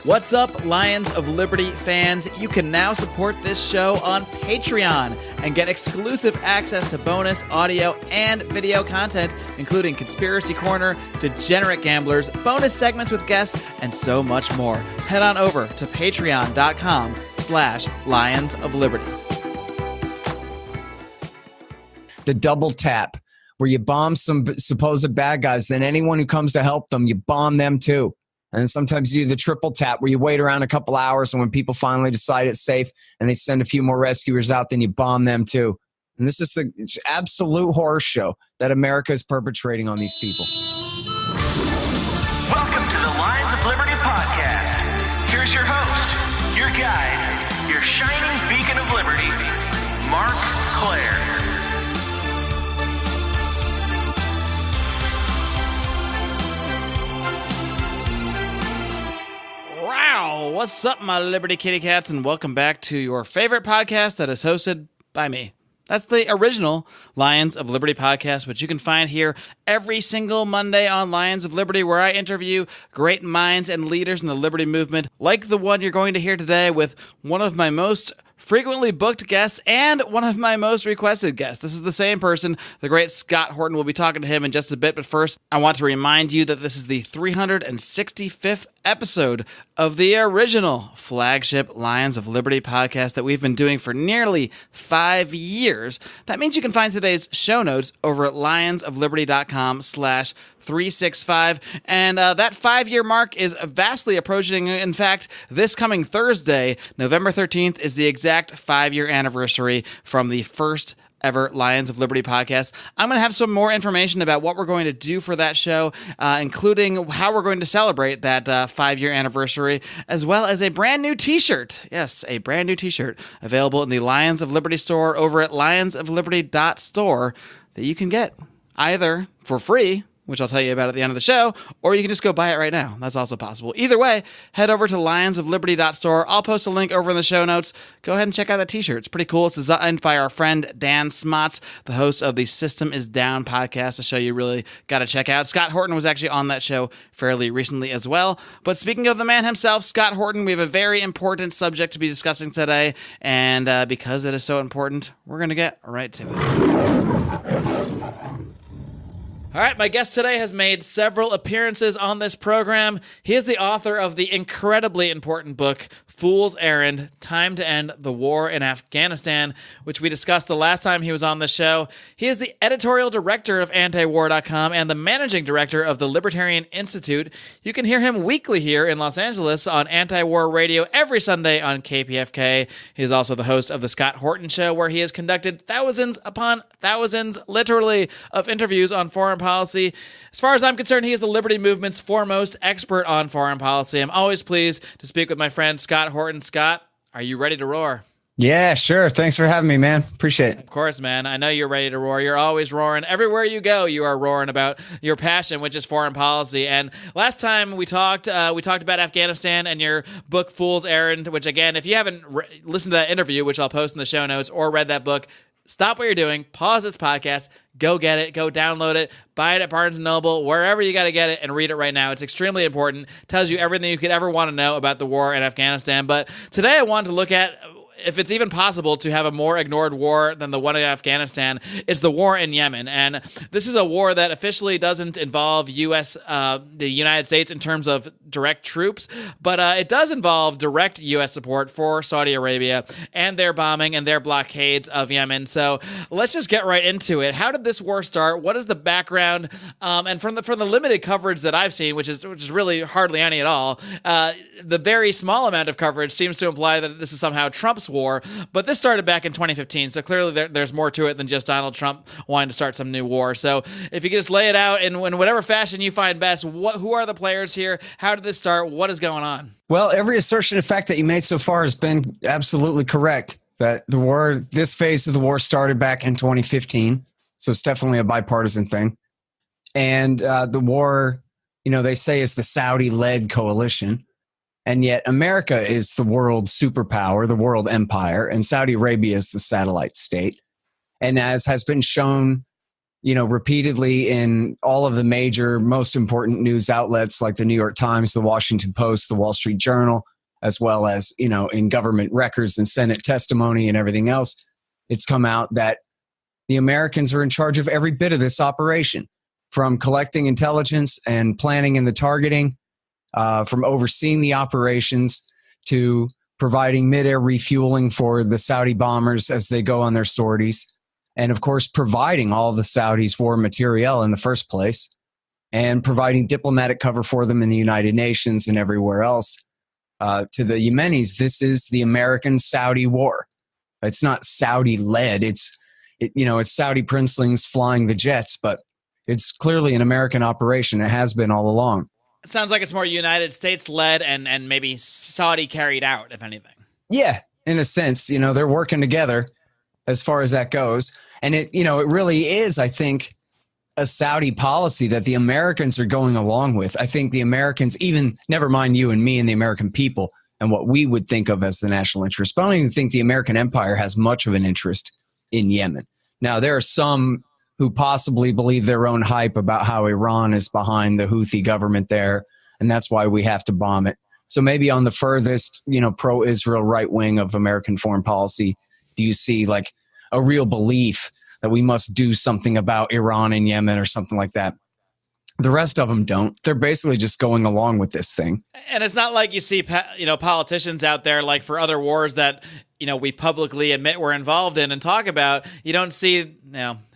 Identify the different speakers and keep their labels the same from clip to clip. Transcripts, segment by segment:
Speaker 1: What's up, Lions of Liberty fans? You can now support this show on Patreon and get exclusive access to bonus audio and video content, including Conspiracy Corner, Degenerate Gamblers, bonus segments with guests, and so much more. Head on over to patreon.com/Lions of Liberty.
Speaker 2: The double tap, where you bomb some supposed bad guys, then anyone who comes to help them, you bomb them too. And sometimes you do the triple tap, where you wait around a couple hours, and when people finally decide it's safe and they send a few more rescuers out, then you bomb them too. And this is the absolute horror show that America is perpetrating on these people.
Speaker 3: Welcome to the Lions of Liberty podcast. Here's your host, your guide, your shining beacon of liberty, Mark Claire.
Speaker 1: Wow, what's up, my Liberty Kitty Cats, and welcome back to your favorite podcast that is hosted by me. That's the original Lions of Liberty podcast, which you can find here every single Monday on Lions of Liberty, where I interview great minds and leaders in the Liberty movement, like the one you're going to hear today with one of my most frequently booked guests and one of my most requested guests. This is the same person, the great Scott Horton. We'll be talking to him in just a bit, but first, I want to remind you that this is the 365th episode of the original flagship Lions of Liberty podcast that we've been doing for nearly 5 years. That means you can find today's show notes over at lionsofliberty.com/365, and that 5-year mark is vastly approaching. In fact, this coming Thursday, November 13th, is the exact 5-year anniversary from the first ever Lions of Liberty podcast. I'm going to have some more information about what we're going to do for that show, including how we're going to celebrate that 5-year anniversary, as well as a brand new t-shirt. Yes, a brand new t-shirt available in the Lions of Liberty store over at lionsofliberty.store that you can get either for free, which I'll tell you about at the end of the show, or you can just go buy it right now. That's also possible. Either way, head over to lionsofliberty.store. I'll post a link over in the show notes. Go ahead and check out that t-shirt. It's pretty cool. It's designed by our friend Dan Smots, the host of the System is Down podcast, a show you really got to check out. Scott Horton was actually on that show fairly recently as well. But speaking of the man himself, Scott Horton, we have a very important subject to be discussing today, and because it is so important, we're going to get right to it. All right, my guest today has made several appearances on this program. He is the author of the incredibly important book, Fool's Errand, Time to End the War in Afghanistan, which we discussed the last time he was on the show. He is the editorial director of antiwar.com and the managing director of the Libertarian Institute. You can hear him weekly here in Los Angeles on Anti-War Radio every Sunday on KPFK. He is also the host of The Scott Horton Show, where he has conducted thousands upon thousands, literally, of interviews on foreign policy. As far as I'm concerned, he is the Liberty movement's foremost expert on foreign policy. I'm always pleased to speak with my friend Scott Horton. Scott, are you ready to roar?
Speaker 2: Yeah, sure. Thanks for having me, man. Appreciate it.
Speaker 1: Of course, man. I know you're ready to roar. You're always roaring. Everywhere you go, you are roaring about your passion, which is foreign policy. And last time we talked about Afghanistan and your book, Fool's Errand, which, again, if you haven't listened to that interview, which I'll post in the show notes, or read that book, stop what you're doing, pause this podcast, go get it, go download it, buy it at Barnes & Noble, wherever you got to get it, and read it right now. It's extremely important. Tells you everything you could ever want to know about the war in Afghanistan. But today I wanted to look at if it's even possible to have a more ignored war than the one in Afghanistan. It's the war in Yemen. And this is a war that officially doesn't involve the United States in terms of direct troops, but it does involve direct U.S. support for Saudi Arabia and their bombing and their blockades of Yemen. So let's just get right into it. How did this war start? What is the background? And from the limited coverage that I've seen, which is really hardly any at all, the very small amount of coverage seems to imply that this is somehow Trump's war. But this started back in 2015, so clearly there's more to it than just Donald Trump wanting to start some new war. So if you could just lay it out in whatever fashion you find best, who are the players here? How did this start? What is going on?
Speaker 2: Well, every assertion of fact that you made so far has been absolutely correct. That the war, this phase of the war started back in 2015. So it's definitely a bipartisan thing. And the war, they say is the Saudi-led coalition. And yet America is the world superpower, the world empire, and Saudi Arabia is the satellite state. And as has been shown repeatedly in all of the major, most important news outlets like the New York Times, the Washington Post, the Wall Street Journal, as well as, in government records and Senate testimony and everything else. It's come out that the Americans are in charge of every bit of this operation, from collecting intelligence and planning and the targeting, from overseeing the operations to providing mid-air refueling for the Saudi bombers as they go on their sorties. And of course, providing all the Saudis' war materiel in the first place and providing diplomatic cover for them in the United Nations and everywhere else. To the Yemenis, this is the American-Saudi war. It's not Saudi-led. It's Saudi princelings flying the jets, but it's clearly an American operation. It has been all along.
Speaker 1: It sounds like it's more United States-led and maybe Saudi carried out, if anything.
Speaker 2: Yeah, in a sense, they're working together as far as that goes. And it really is, I think, a Saudi policy that the Americans are going along with. I think the Americans, even never mind you and me and the American people and what we would think of as the national interest, but I don't even think the American empire has much of an interest in Yemen. Now, there are some who possibly believe their own hype about how Iran is behind the Houthi government there, and that's why we have to bomb it. So maybe on the furthest, pro-Israel right wing of American foreign policy, do you see like a real belief that we must do something about Iran and Yemen or something like that? The rest of them don't. They're basically just going along with this thing.
Speaker 1: And it's not like you see, politicians out there like for other wars that, we publicly admit we're involved in and talk about. You don't see,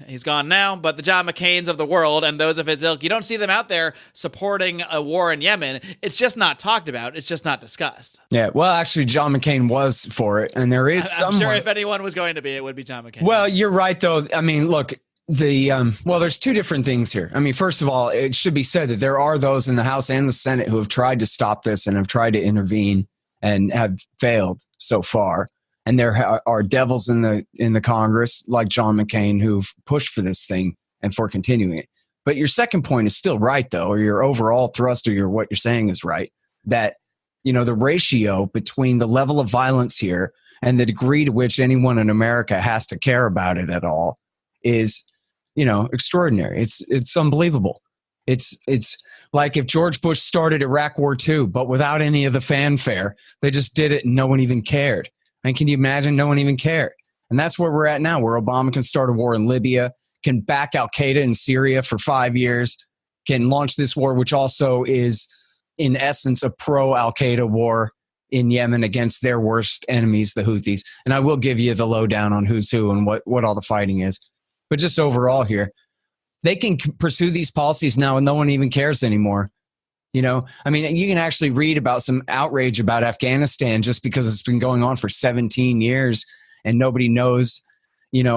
Speaker 1: he's gone now, but the John McCains of the world and those of his ilk, you don't see them out there supporting a war in Yemen. It's just not talked about. It's just not discussed.
Speaker 2: Yeah, well, actually, John McCain was for it, and there is
Speaker 1: I'm sure if anyone was going to be, it would be John McCain.
Speaker 2: Well, you're right, though. I mean, look, there's two different things here. I mean, first of all, it should be said that there are those in the House and the Senate who have tried to stop this and have tried to intervene and have failed so far. And there are devils in the Congress like John McCain who've pushed for this thing and for continuing it. But your second point is still right, though, or your overall thrust or what you're saying is right, that, the ratio between the level of violence here and the degree to which anyone in America has to care about it at all is, extraordinary. It's unbelievable. It's like if George Bush started Iraq War II, but without any of the fanfare, they just did it and no one even cared. And can you imagine? No one even cared. And that's where we're at now, where Obama can start a war in Libya, can back al-Qaeda in Syria for 5 years, can launch this war, which also is, in essence, a pro-al-Qaeda war in Yemen against their worst enemies, the Houthis. And I will give you the lowdown on who's who and what all the fighting is. But just overall here, they can pursue these policies now and no one even cares anymore. You can actually read about some outrage about Afghanistan just because it's been going on for 17 years and nobody knows,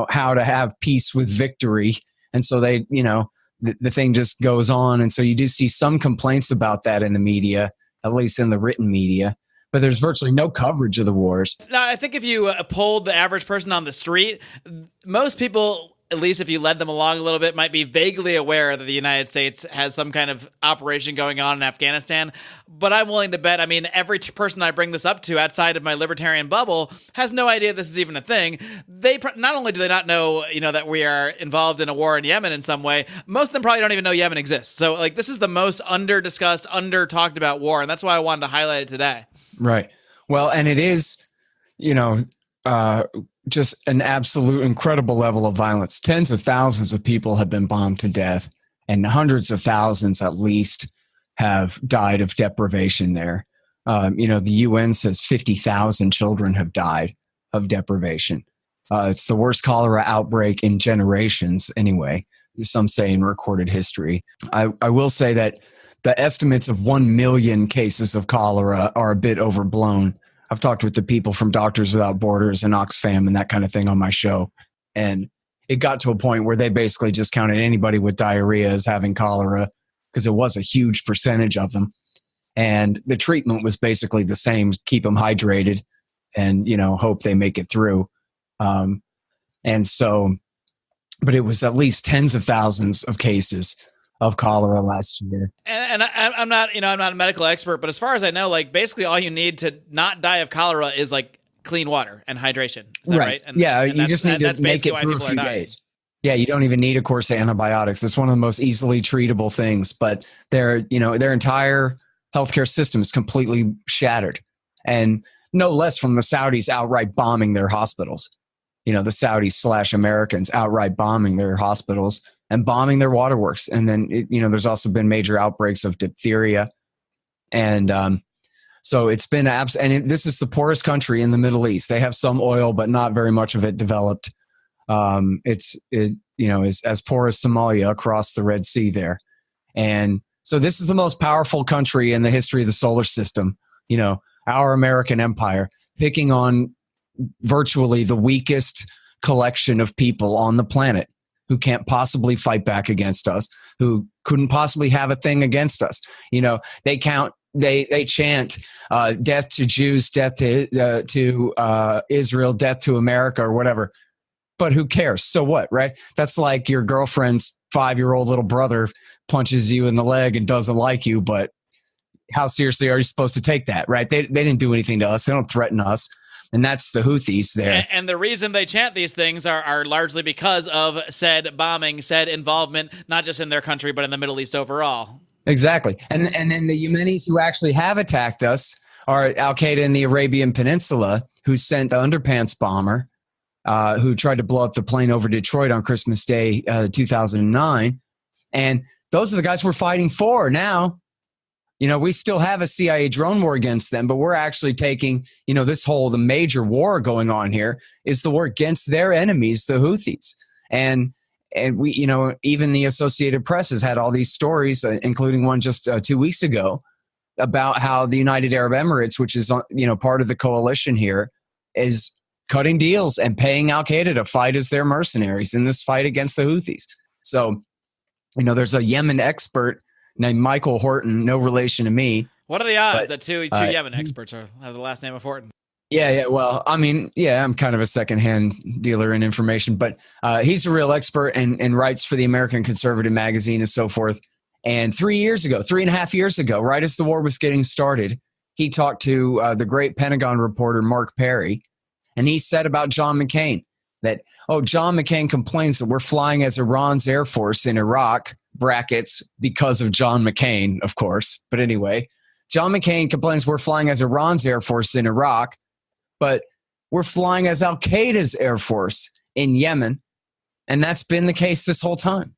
Speaker 2: how to have peace with victory. And so they, the thing just goes on. And so you do see some complaints about that in the media, at least in the written media. But there's virtually no coverage of the wars.
Speaker 1: Now, I think if you polled the average person on the street, most people, at least if you led them along a little bit, might be vaguely aware that the United States has some kind of operation going on in Afghanistan. But I'm willing to bet, every person I bring this up to outside of my libertarian bubble has no idea this is even a thing. They not only do they not know, that we are involved in a war in Yemen in some way, most of them probably don't even know Yemen exists. So, this is the most under-discussed, under-talked about war, and that's why I wanted to highlight it today.
Speaker 2: Right. Well, and it is, just an absolute incredible level of violence. Tens of thousands of people have been bombed to death, and hundreds of thousands at least have died of deprivation there. The UN says 50,000 children have died of deprivation. It's the worst cholera outbreak in generations anyway, some say in recorded history. I will say that the estimates of 1 million cases of cholera are a bit overblown. I've talked with the people from Doctors Without Borders and Oxfam and that kind of thing on my show. And it got to a point where they basically just counted anybody with diarrhea as having cholera because it was a huge percentage of them. And the treatment was basically the same, keep them hydrated and, hope they make it through. But it was at least tens of thousands of cases of cholera last year.
Speaker 1: And I'm not a medical expert, but as far as I know, basically all you need to not die of cholera is clean water and hydration. Is that right? And,
Speaker 2: yeah,
Speaker 1: and
Speaker 2: you just need to make it through a few days. Yeah, you don't even need a course of antibiotics. It's one of the most easily treatable things, but their entire healthcare system is completely shattered. And no less from the Saudis outright bombing their hospitals. The Saudis / Americans outright bombing their hospitals and bombing their waterworks. And then, there's also been major outbreaks of diphtheria. And so it's been this is the poorest country in the Middle East. They have some oil, but not very much of it developed. Is as poor as Somalia across the Red Sea there. And so this is the most powerful country in the history of the solar system, our American empire, picking on virtually the weakest collection of people on the planet who can't possibly fight back against us, who couldn't possibly have a thing against us. They chant death to Jews, death to Israel, death to America, or whatever. But who cares? So what, right? That's like your girlfriend's 5-year-old little brother punches you in the leg and doesn't like you, but how seriously are you supposed to take that, right? They didn't do anything to us. They don't threaten us. And that's the Houthis there.
Speaker 1: And the reason they chant these things are largely because of said bombing, said involvement, not just in their country, but in the Middle East overall.
Speaker 2: Exactly. And then the Yemenis who actually have attacked us are Al-Qaeda in the Arabian Peninsula, who sent the underpants bomber, who tried to blow up the plane over Detroit on Christmas Day, 2009. And those are the guys we're fighting for now. We still have a CIA drone war against them, but we're actually taking, the major war going on here is the war against their enemies, the Houthis. And we, even the Associated Press has had all these stories, including one just 2 weeks ago, about how the United Arab Emirates, which is, part of the coalition here, is cutting deals and paying Al-Qaeda to fight as their mercenaries in this fight against the Houthis. So, there's a Yemen expert named Michael Horton, no relation to me.
Speaker 1: What are the odds that two Yemen experts have the last name of Horton?
Speaker 2: Yeah. Well, I'm kind of a secondhand dealer in information, but he's a real expert and writes for the American Conservative magazine and so forth. And 3.5 years ago, right as the war was getting started, he talked to the great Pentagon reporter Mark Perry, and he said about John McCain that, John McCain complains that we're flying as Iran's Air Force in Iraq, brackets, because of John McCain, of course. But anyway, John McCain complains we're flying as Iran's Air Force in Iraq, but we're flying as Al-Qaeda's Air Force in Yemen. And that's been the case this whole time.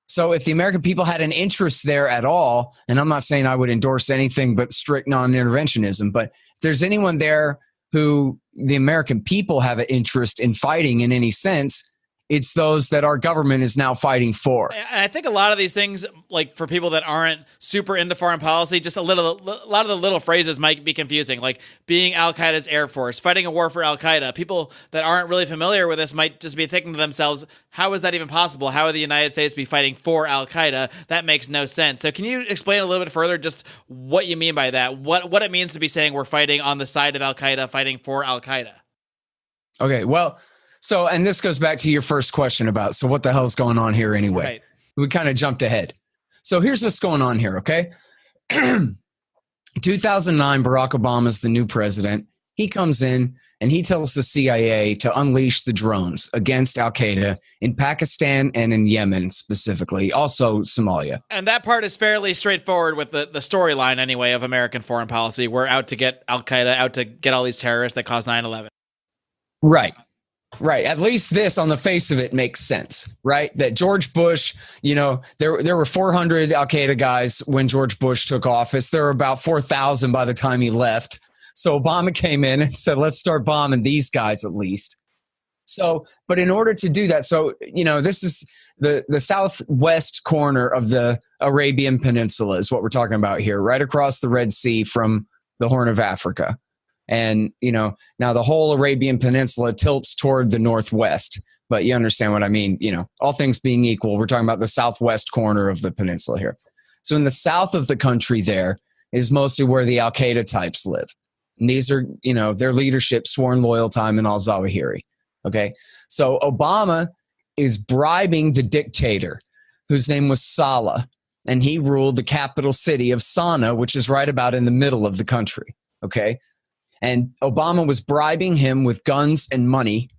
Speaker 2: So if the American people had an interest there at all, and I'm not saying I would endorse anything but strict non-interventionism, but if there's anyone there who the American people have an interest in fighting in any sense, it's those that our government is now fighting for.
Speaker 1: And I think a lot of these things, like for people that aren't super into foreign policy, just a lot of the little phrases might be confusing, like being Al-Qaeda's Air Force, fighting a war for Al-Qaeda. People that aren't really familiar with this might just be thinking to themselves, how is that even possible? How would the United States be fighting for Al-Qaeda? That makes no sense. So can you explain a little bit further just what you mean by that? What it means to be saying we're fighting on the side of Al-Qaeda, fighting for Al-Qaeda?
Speaker 2: Okay, well, so, and this goes back to your first question about, so what the hell's going on here anyway?
Speaker 1: Right.
Speaker 2: We kind of jumped ahead. So here's what's going on here, okay? 2009, Barack Obama's the new president. He comes in and he tells the CIA to unleash the drones against Al-Qaeda in Pakistan and in Yemen specifically, also Somalia.
Speaker 1: And that part is fairly straightforward with the storyline anyway of American foreign policy. We're out to get Al-Qaeda, out to get all these terrorists that caused 9/11.
Speaker 2: Right. At least this on the face of it makes sense, right? That George Bush, there were 400 Al-Qaeda guys when George Bush took office. There were about 4,000 by the time he left. So Obama came in and said, let's start bombing these guys at least. So, but in order to do that, this is the southwest corner of the Arabian Peninsula is what we're talking about here, right across the Red Sea from the Horn of Africa. And, now the whole Arabian Peninsula tilts toward the northwest, but you understand what I mean. All things being equal, we're talking about the southwest corner of the peninsula here. So in the south of the country there is mostly where the Al-Qaeda types live. And these are, their leadership, sworn loyal to Ayman al-Zawahiri. Okay. So Obama is bribing the dictator whose name was Saleh, and he ruled the capital city of Sana'a, which is right about in the middle of the country. Okay. And Obama was bribing him with guns and money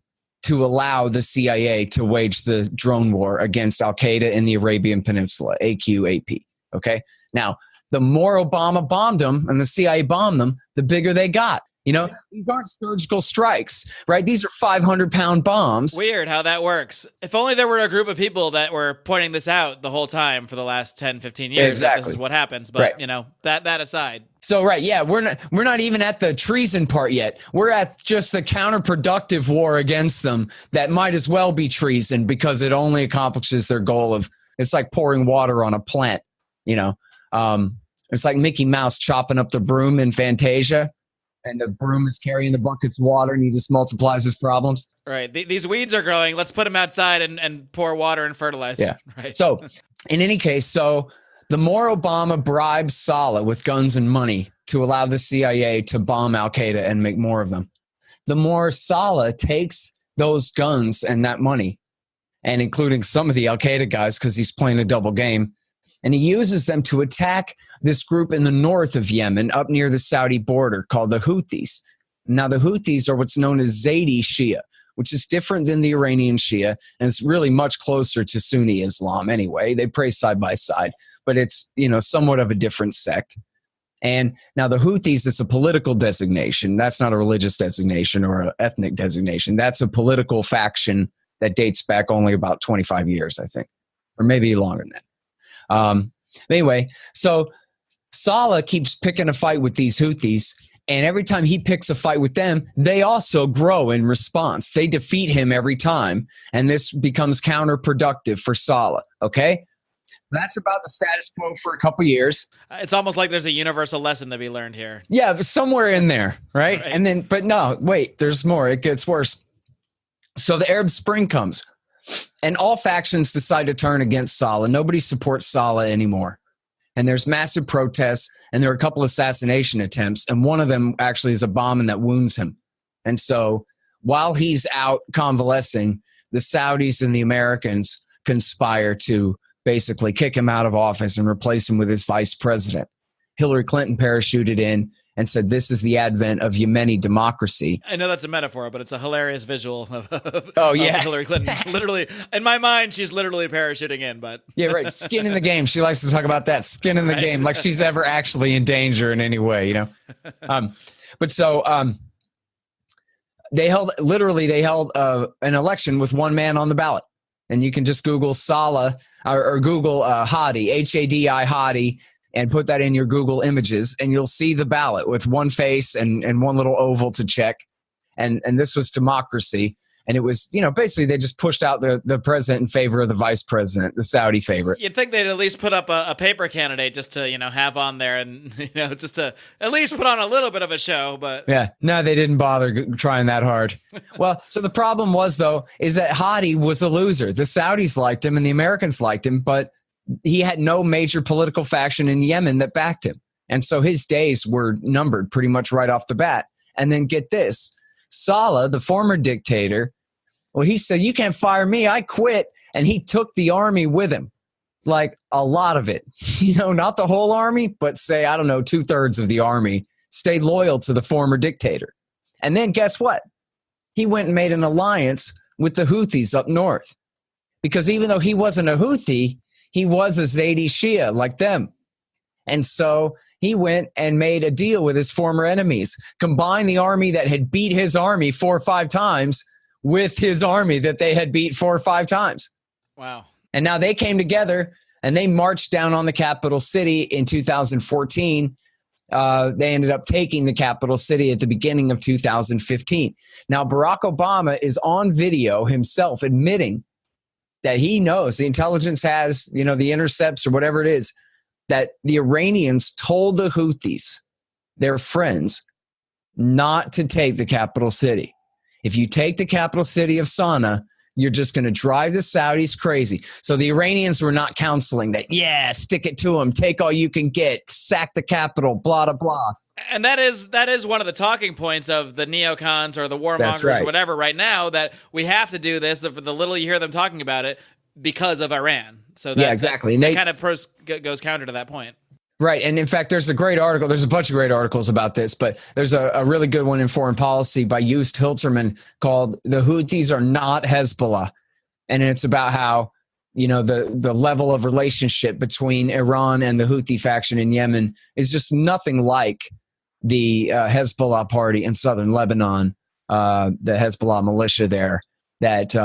Speaker 2: to allow the CIA to wage the drone war against Al-Qaeda in the Arabian Peninsula, AQAP. Okay. Now, the more Obama bombed them and the CIA bombed them, the bigger they got. You know, these aren't surgical strikes, right? These are 500-pound bombs.
Speaker 1: Weird how that works. If only there were a group of people that were pointing this out the whole time for the last 10, 15 years.
Speaker 2: Exactly.
Speaker 1: This is what happens. But, you know, that aside.
Speaker 2: So, right, yeah, we're not even at the treason part yet. We're at just the counterproductive war against them that might as well be treason because it only accomplishes their goal of, it's like pouring water on a plant, you know. It's like Mickey Mouse chopping up the broom in Fantasia. And the broom is carrying the buckets of water, and he just multiplies his problems.
Speaker 1: Right. These weeds are growing. Let's put them outside and pour water and fertilizer.
Speaker 2: Yeah.
Speaker 1: Right.
Speaker 2: So, in any case, the more Obama bribes Saleh with guns and money to allow the CIA to bomb Al-Qaeda and make more of them, the more Saleh takes those guns and that money, and including some of the Al-Qaeda guys because he's playing a double game, and he uses them to attack this group in the north of Yemen, up near the Saudi border, called the Houthis. Now, the Houthis are what's known as Zaidi Shia, which is different than the Iranian Shia, and it's really much closer to Sunni Islam anyway. They pray side by side, but it's, you know, somewhat of a different sect. And now the Houthis is a political designation. That's not a religious designation or an ethnic designation. That's a political faction that dates back only about 25 years, I think, or maybe longer than that. Anyway, so Saleh keeps picking a fight with these Houthis, and every time he picks a fight with them, they also grow in response. They defeat him every time, and this becomes counterproductive for Saleh, okay? That's about the status quo for a couple years.
Speaker 1: It's almost like there's a universal lesson to be learned here.
Speaker 2: Yeah, but somewhere in there, right? And then, but no, wait, there's more. It gets worse. So the Arab Spring comes. And all factions decide to turn against Saleh. Nobody supports Saleh anymore. And there's massive protests, and there are a couple assassination attempts, and one of them actually is a bombing that wounds him. And so while he's out convalescing, the Saudis and the Americans conspire to basically kick him out of office and replace him with his vice president. Hillary Clinton parachuted in and said, this is the advent of Yemeni democracy.
Speaker 1: I know that's a metaphor, but it's a hilarious visual of Hillary Clinton. Literally, in my mind, she's literally parachuting in. But
Speaker 2: yeah, right. Skin in the game. She likes to talk about that. Skin in the game, like she's ever actually in danger in any way, you know? They held an election with one man on the ballot. And you can just Google Saleh or Google Hadi, H-A-D-I Hadi, and put that in your Google images, and you'll see the ballot with one face and one little oval to check. And this was democracy. And it was, you know, basically they just pushed out the president in favor of the vice president, the Saudi favorite.
Speaker 1: You'd think they'd at least put up a paper candidate just to, you know, have on there and, you know, just to at least put on a little bit of a show. But
Speaker 2: yeah, no, they didn't bother trying that hard. Well, so the problem was, though, is that Hadi was a loser. The Saudis liked him and the Americans liked him, but he had no major political faction in Yemen that backed him. And so his days were numbered pretty much right off the bat. And then get this, Saleh, the former dictator, well, he said, you can't fire me. I quit. And he took the army with him, like a lot of it, you know, not the whole army, but say, I don't know, 2/3 of the army stayed loyal to the former dictator. And then guess what? He went and made an alliance with the Houthis up north, because even though he wasn't a Houthi, he was a Zaidi Shia like them. And so he went and made a deal with his former enemies, combined the army that had beat his army 4 or 5 times with his army that they had beat 4 or 5 times.
Speaker 1: Wow.
Speaker 2: And now they came together and they marched down on the capital city in 2014. They ended up taking the capital city at the beginning of 2015. Now, Barack Obama is on video himself admitting that he knows the intelligence has, you know, the intercepts or whatever it is, that the Iranians told the Houthis, their friends, not to take the capital city. If you take the capital city of Sana'a, you're just going to drive the Saudis crazy. So the Iranians were not counseling that, yeah, stick it to them, take all you can get, sack the capital, blah, blah, blah.
Speaker 1: And that is one of the talking points of the neocons or the warmongers or whatever right now, that we have to do this, the little you hear them talking about it, because of Iran. So that,
Speaker 2: yeah, exactly.
Speaker 1: That kind of goes counter to that point.
Speaker 2: Right. And in fact, there's a great article. There's a bunch of great articles about this, but there's a really good one in Foreign Policy by Joost Hilterman called "The Houthis Are Not Hezbollah." And it's about how, the level of relationship between Iran and the Houthi faction in Yemen is just nothing like the Hezbollah party in southern Lebanon, the Hezbollah militia there that,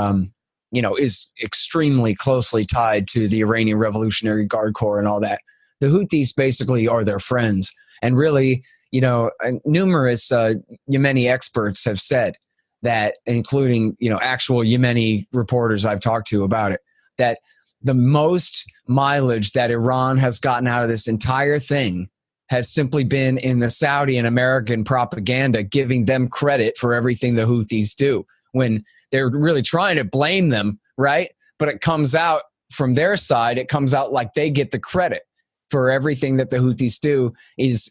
Speaker 2: is extremely closely tied to the Iranian Revolutionary Guard Corps and all that. The Houthis basically are their friends. And really, numerous Yemeni experts have said that, including, actual Yemeni reporters I've talked to about it, that the most mileage that Iran has gotten out of this entire thing has simply been in the Saudi and American propaganda giving them credit for everything the Houthis do when they're really trying to blame them, right? But it comes out from their side, it comes out like they get the credit for everything that the Houthis do is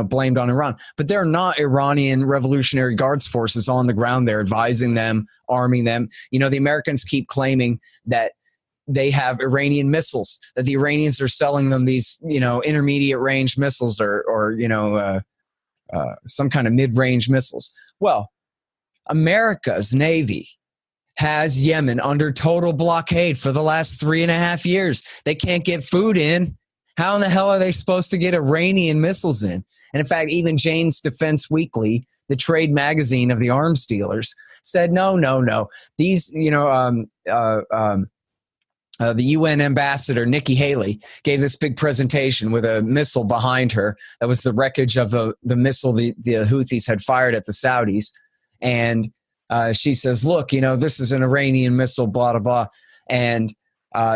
Speaker 2: blamed on Iran. But they're not Iranian Revolutionary Guards forces on the ground there advising them, arming them. The Americans keep claiming that they have Iranian missiles, that the Iranians are selling them these, intermediate range missiles or some kind of mid-range missiles. Well, America's Navy has Yemen under total blockade for the last 3.5 years. They can't get food in. How in the hell are they supposed to get Iranian missiles in? And in fact, even Jane's Defense Weekly, the trade magazine of the arms dealers, said, no. These, the UN ambassador, Nikki Haley, gave this big presentation with a missile behind her. That was the wreckage of the missile the Houthis had fired at the Saudis. And she says, look, this is an Iranian missile, blah, blah, blah. And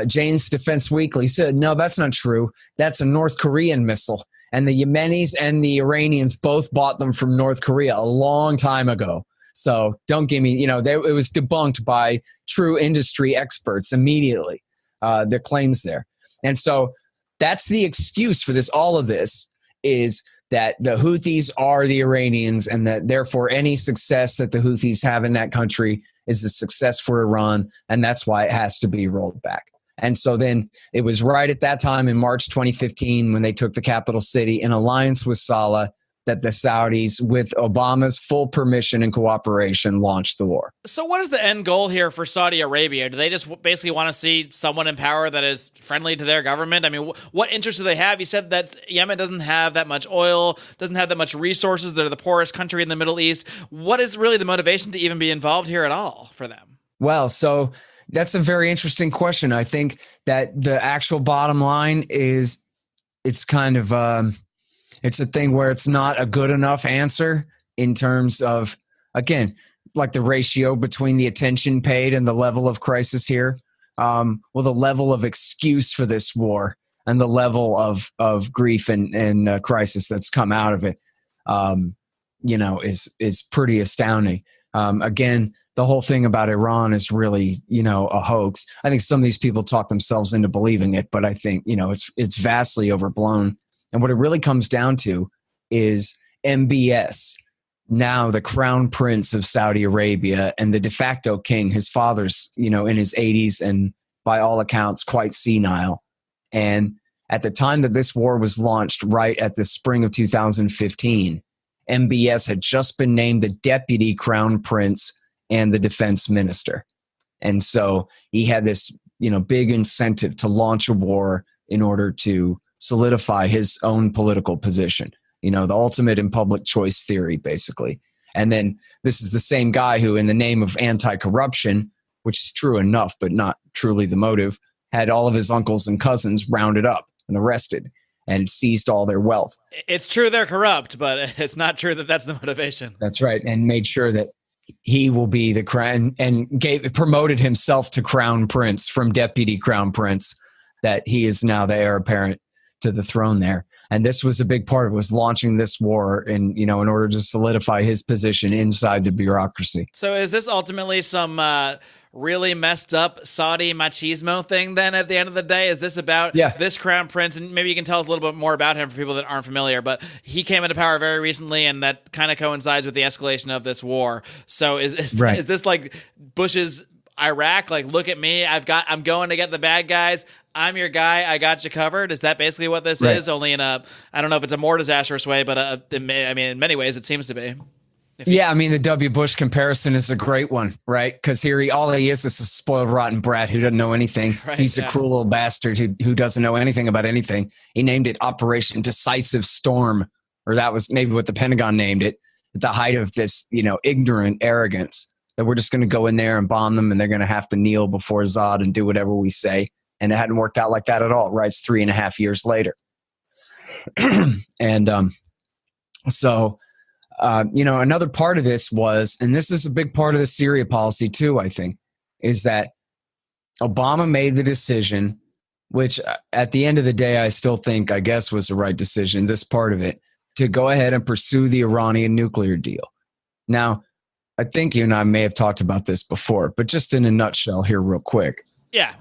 Speaker 2: Jane's Defense Weekly said, no, that's not true. That's a North Korean missile. And the Yemenis and the Iranians both bought them from North Korea a long time ago. So don't give me, it was debunked by true industry experts immediately, the claims there. And so that's the excuse for this. All of this is that the Houthis are the Iranians and that therefore any success that the Houthis have in that country is a success for Iran. And that's why it has to be rolled back. And so then it was right at that time in March 2015 when they took the capital city in alliance with Saleh that the Saudis, with Obama's full permission and cooperation, launched the war.
Speaker 1: So what is the end goal here for Saudi Arabia? Do they just basically want to see someone in power that is friendly to their government? I mean, what interest do they have? You said that Yemen doesn't have that much oil, doesn't have that much resources. They're the poorest country in the Middle East. What is really the motivation to even be involved here at all for them?
Speaker 2: Well, so that's a very interesting question. I think that the actual bottom line is it's kind of it's a thing where it's not a good enough answer in terms of, again, like the ratio between the attention paid and the level of crisis here. The level of excuse for this war and the level of grief and crisis that's come out of it, is pretty astounding. Again, the whole thing about Iran is really, a hoax. I think some of these people talk themselves into believing it, but I think, it's vastly overblown. And what it really comes down to is MBS, now the crown prince of Saudi Arabia and the de facto king. His father's, in his 80s and by all accounts quite senile. And at the time that this war was launched, right at the spring of 2015, MBS had just been named the deputy crown prince and the defense minister. And so he had this, big incentive to launch a war in order to solidify his own political position, the ultimate in public choice theory, basically. And then this is the same guy who, in the name of anti-corruption, which is true enough, but not truly the motive, had all of his uncles and cousins rounded up and arrested and seized all their wealth.
Speaker 1: It's true they're corrupt, but it's not true that that's the motivation.
Speaker 2: That's right. And made sure that he will be the crown and promoted himself to crown prince from deputy crown prince, that he is now the heir apparent to the throne there. And this was a big part of it, was launching this war in order to solidify his position inside the bureaucracy.
Speaker 1: So is this ultimately some really messed up Saudi machismo thing then at the end of the day? Is this about this crown prince? And maybe you can tell us a little bit more about him for people that aren't familiar, but he came into power very recently and that kind of coincides with the escalation of this war. So is this like Bush's Iraq, like, look at me, I'm going to get the bad guys. I'm your guy. I got you covered. Is that basically what this is? Only in I don't know if it's a more disastrous way, but in many ways it seems to be.
Speaker 2: Yeah, I mean, the W. Bush comparison is a great one, right? Because all he is a spoiled, rotten brat who doesn't know anything.
Speaker 1: Right,
Speaker 2: He's a cruel little bastard who doesn't know anything about anything. He named it Operation Decisive Storm, or that was maybe what the Pentagon named it, at the height of this, ignorant arrogance that we're just going to go in there and bomb them and they're going to have to kneel before Zod and do whatever we say. And it hadn't worked out like that at all, right? It's 3.5 years later. And another part of this was, and this is a big part of the Syria policy too, I think, is that Obama made the decision, which at the end of the day, I still think, I guess, was the right decision, this part of it, to go ahead and pursue the Iranian nuclear deal. Now, I think you and I may have talked about this before, but just in a nutshell here real quick.
Speaker 1: Yeah.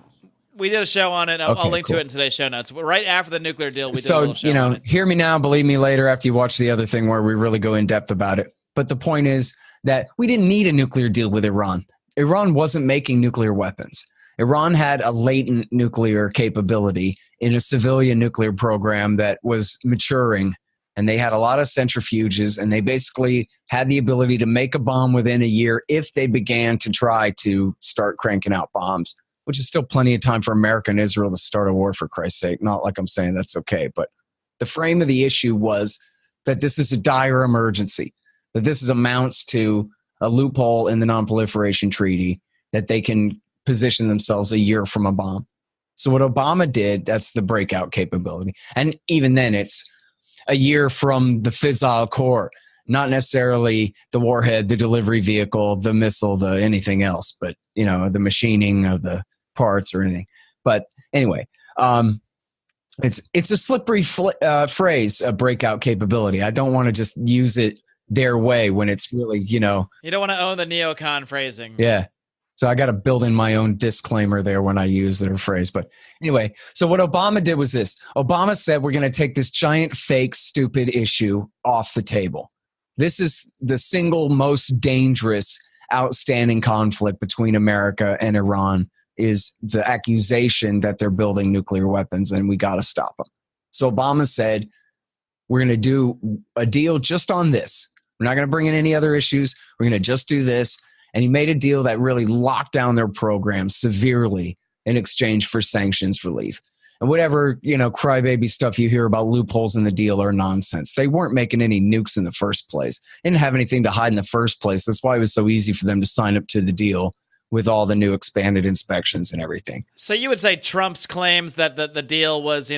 Speaker 1: We did a show on it. I'll link to it in today's show notes. Right after the nuclear deal, we did a little show on it.
Speaker 2: Hear me now, believe me later after you watch the other thing where we really go in depth about it. But the point is that we didn't need a nuclear deal with Iran. Iran wasn't making nuclear weapons. Iran had a latent nuclear capability in a civilian nuclear program that was maturing, and they had a lot of centrifuges, and they basically had the ability to make a bomb within a year if they began to try to start cranking out bombs, which is still plenty of time for America and Israel to start a war, for Christ's sake. Not like I'm saying that's okay, but the frame of the issue was that this is a dire emergency, that this amounts to a loophole in the non-proliferation treaty, that they can position themselves a year from a bomb. So what Obama did, that's the breakout capability. And even then, it's a year from the fissile core, not necessarily the warhead, the delivery vehicle, the missile, the anything else, but, the machining of the parts or anything. But anyway, it's a slippery phrase, a breakout capability. I don't want to just use it their way when it's really, You don't
Speaker 1: want to own the neocon phrasing.
Speaker 2: Yeah. So I got to build in my own disclaimer there when I use their phrase. But anyway, so what Obama did was this. Obama said, we're going to take this giant, fake, stupid issue off the table. This is the single most dangerous, outstanding conflict between America and Iran, is the accusation that they're building nuclear weapons, and we got to stop them. So Obama said, we're going to do a deal just on this. We're not going to bring in any other issues. We're going to just do this. And he made a deal that really locked down their program severely in exchange for sanctions relief. And whatever, crybaby stuff you hear about loopholes in the deal are nonsense. They weren't making any nukes in the first place. They didn't have anything to hide in the first place. That's why it was so easy for them to sign up to the deal with all the new expanded inspections and everything.
Speaker 1: So you would say Trump's claims that the deal was,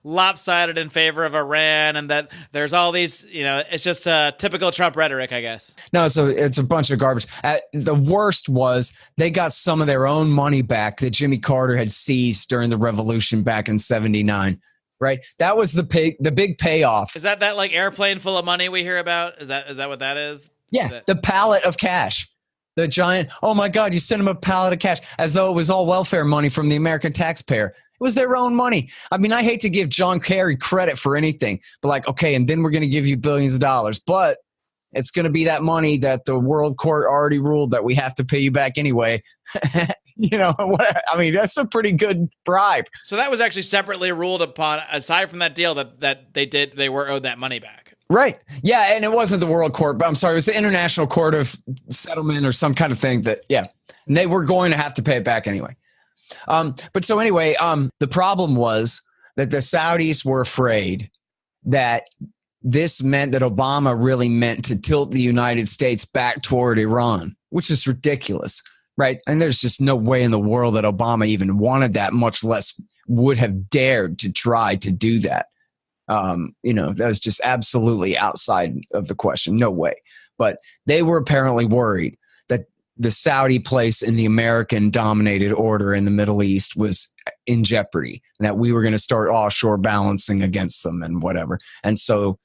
Speaker 1: lopsided in favor of Iran, and that there's all these, it's just typical Trump rhetoric, I guess.
Speaker 2: No, so it's a bunch of garbage. The worst was they got some of their own money back that Jimmy Carter had seized during the revolution back in '79. Right? That was the big payoff.
Speaker 1: Is that like airplane full of money we hear about? Is that what that is?
Speaker 2: Yeah, the pallet of cash. The giant, oh my God, you sent them a pallet of cash, as though it was all welfare money from the American taxpayer. It was their own money. I mean, I hate to give John Kerry credit for anything, but like, okay, and then we're going to give you billions of dollars, but it's going to be that money that the world court already ruled that we have to pay you back anyway. I mean, that's a pretty good bribe.
Speaker 1: So that was actually separately ruled upon, aside from that deal, that they were owed that money back.
Speaker 2: Right. Yeah, and it wasn't the World Court, but I'm sorry, it was the International Court of Settlement or some kind of thing that, yeah, and they were going to have to pay it back anyway. But so anyway, the problem was that the Saudis were afraid that this meant that Obama really meant to tilt the United States back toward Iran, which is ridiculous, right? And there's just no way in the world that Obama even wanted that, much less would have dared to try to do that. That was just absolutely outside of the question. No way. But they were apparently worried that the Saudi place in the American dominated order in the Middle East was in jeopardy, and that we were going to start offshore balancing against them and whatever. And so,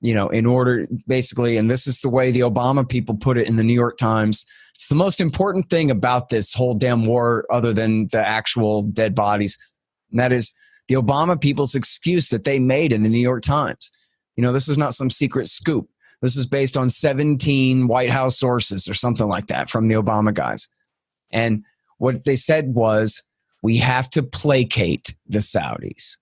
Speaker 2: in order basically, and this is the way the Obama people put it in the New York Times, it's the most important thing about this whole damn war other than the actual dead bodies. And that is the Obama people's excuse that they made in the New York Times. This is not some secret scoop. This is based on 17 White House sources or something like that from the Obama guys. And What they said was, we have to placate the Saudis.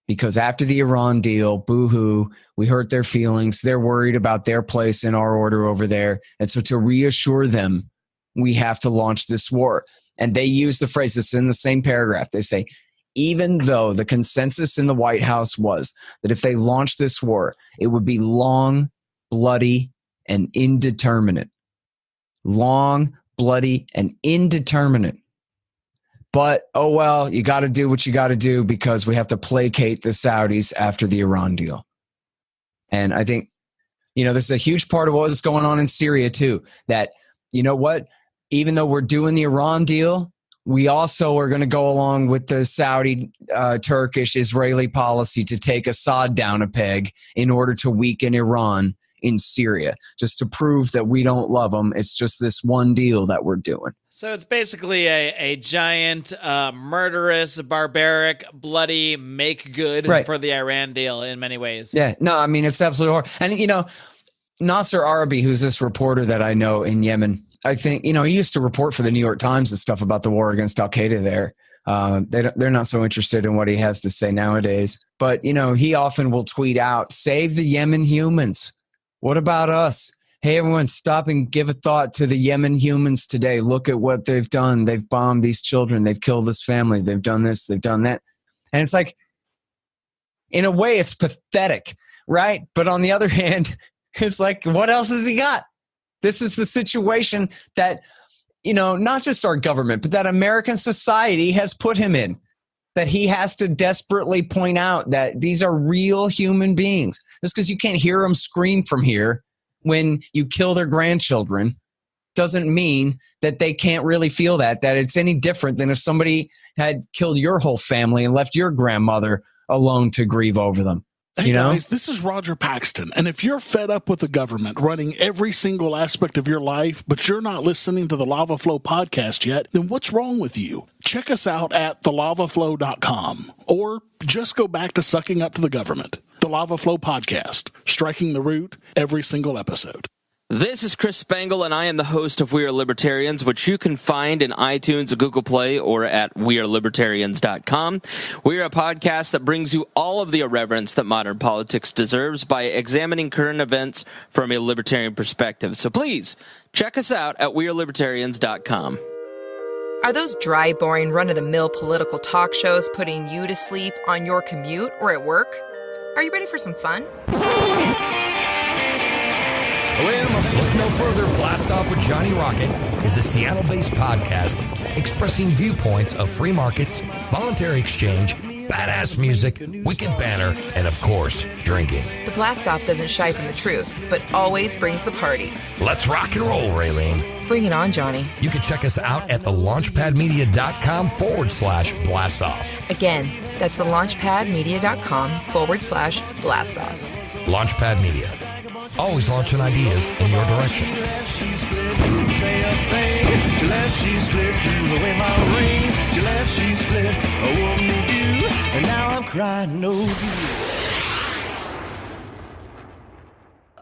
Speaker 2: Because after the Iran deal, boo-hoo, we hurt their feelings. They're worried about their place in our order over there. And so to reassure them, we have to launch this war. And they use the phrase, it's in the same paragraph. They say, even though the consensus in the White House was that if they launched this war, it would be long, bloody, and indeterminate. Long, bloody, and indeterminate. But, oh well, you got to do what you got to do because we have to placate the Saudis after the Iran deal. And I think, this is a huge part of what was going on in Syria too. That, you know what? Even though we're doing the Iran deal, we also are going to go along with the Saudi, Turkish, Israeli policy to take Assad down a peg in order to weaken Iran in Syria, just to prove that we don't love them. It's just this one deal that we're doing.
Speaker 1: So it's basically a giant, murderous, barbaric, bloody make good for the Iran deal in many ways.
Speaker 2: Yeah, no, I mean, it's absolutely horrible. And, Nasser Arabi, who's this reporter that I know in Yemen, I think, he used to report for the New York Times and stuff about the war against Al-Qaeda there. They're not so interested in what he has to say nowadays. But, he often will tweet out, save the Yemen humans. What about us? Hey, everyone, stop and give a thought to the Yemen humans today. Look at what they've done. They've bombed these children. They've killed this family. They've done this. They've done that. And it's like, in a way, it's pathetic, right? But on the other hand, it's like, what else has he got? This is the situation that, not just our government, but that American society has put him in. That he has to desperately point out that these are real human beings. Just because you can't hear them scream from here when you kill their grandchildren doesn't mean that they can't really feel that it's any different than if somebody had killed your whole family and left your grandmother alone to grieve over them.
Speaker 4: Hey guys, this is Roger Paxton, and if you're fed up with the government running every single aspect of your life, but you're not listening to the Lava Flow podcast yet, then what's wrong with you? Check us out at thelavaflow.com, or just go back to sucking up to the government. The Lava Flow podcast, striking the root every single episode.
Speaker 5: This is Chris Spangle, and I am the host of We Are Libertarians, which you can find in iTunes, Google Play, or at wearelibertarians.com. We are a podcast that brings you all of the irreverence that modern politics deserves by examining current events from a libertarian perspective. So please, check us out at wearelibertarians.com.
Speaker 6: Are those dry, boring, run-of-the-mill political talk shows putting you to sleep on your commute or at work? Are you ready for some fun?
Speaker 7: Look no further. Blast Off with Johnny Rocket is a Seattle-based podcast expressing viewpoints of free markets, voluntary exchange, badass music, wicked banner, and of course, drinking.
Speaker 6: The Blast Off doesn't shy from the truth, but always brings the party.
Speaker 7: Let's rock and roll, Raylene.
Speaker 6: Bring it on, Johnny.
Speaker 7: You can check us out at thelaunchpadmedia.com/blast off.
Speaker 6: Again, that's thelaunchpadmedia.com/blast off.
Speaker 7: Launchpad Media. Always launching ideas in your direction.